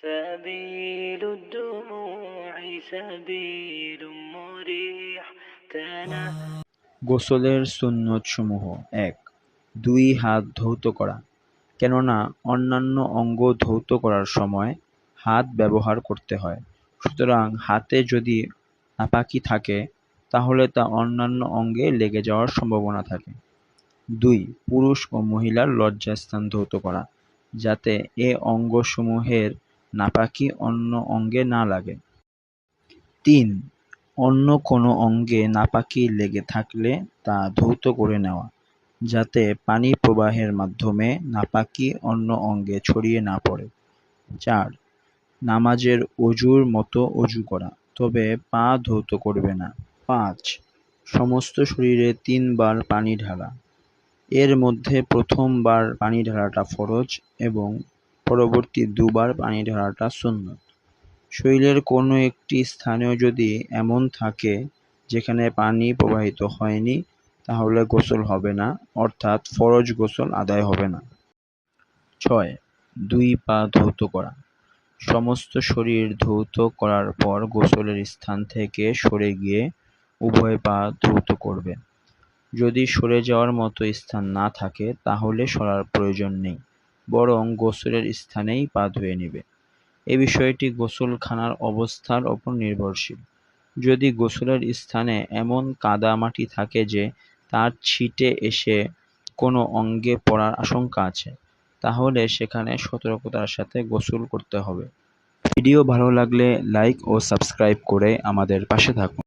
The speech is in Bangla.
سبيل الدموع سبيل مريح গোসলের সুন্নতসমূহ: ১. ২ হাত ধৌত করা। কেননা অন্যান্য অঙ্গ ধৌত করার সময় হাত ব্যবহার করতে হয়, সুতরাং হাতে যদি নাপাকি থাকে তাহলে তা অন্যান্য অঙ্গে লেগে যাওয়ার সম্ভাবনা থাকে। ২. পুরুষ ও মহিলার লজ্জাস্থান ধৌত করা, যাতে এ অঙ্গসমূহের নাপাকি অন্য অঙ্গে না লাগে। ৩. অন্য কোনো অঙ্গে নাপাকি লেগে থাকলে তা ধৌত করে নেওয়া, যাতে পানি প্রবাহের মাধ্যমে নাপাকি অন্য অঙ্গে ছড়িয়ে না পড়ে। ৪. নামাজের অজুর মতো অজু করা, তবে পা ধৌত করবে না। ৫. সমস্ত শরীরে ৩ বার পানি ঢালা। এর মধ্যে প্রথম বার পানি ঢালাটা ফরজ এবং পরবর্তী ২ বার পানি ঢালাটা সুন্নত। শরীরের কোনো একটি স্থানেও যদি এমন থাকে যেখানে পানি প্রবাহিত হয়নি, তাহলে গোসল হবে না, অর্থাৎ ফরজ গোসল আদায় হবে না। ৬. ২ পা ধৌত করা। সমস্ত শরীর ধৌত করার পর গোসলের স্থান থেকে সরে গিয়ে উভয় পা ধৌত করবে। যদি সরে যাওয়ার মতো স্থান না থাকে তাহলে সরার প্রয়োজন নেই, বরং গোসলের স্থানেই পা ধুয়ে নেবে। এ বিষয়টি গোসলখানার অবস্থার ওপর নির্ভরশীল। যদি গোসলের স্থানে এমন কাদা মাটি থাকে যে তার ছিটে এসে কোনো অঙ্গে পড়ার আশঙ্কা আছে, তাহলে সেখানে সতর্কতার সাথে গোসল করতে হবে। ভিডিও ভালো লাগলে লাইক ও সাবস্ক্রাইব করে আমাদের পাশে থাকুন।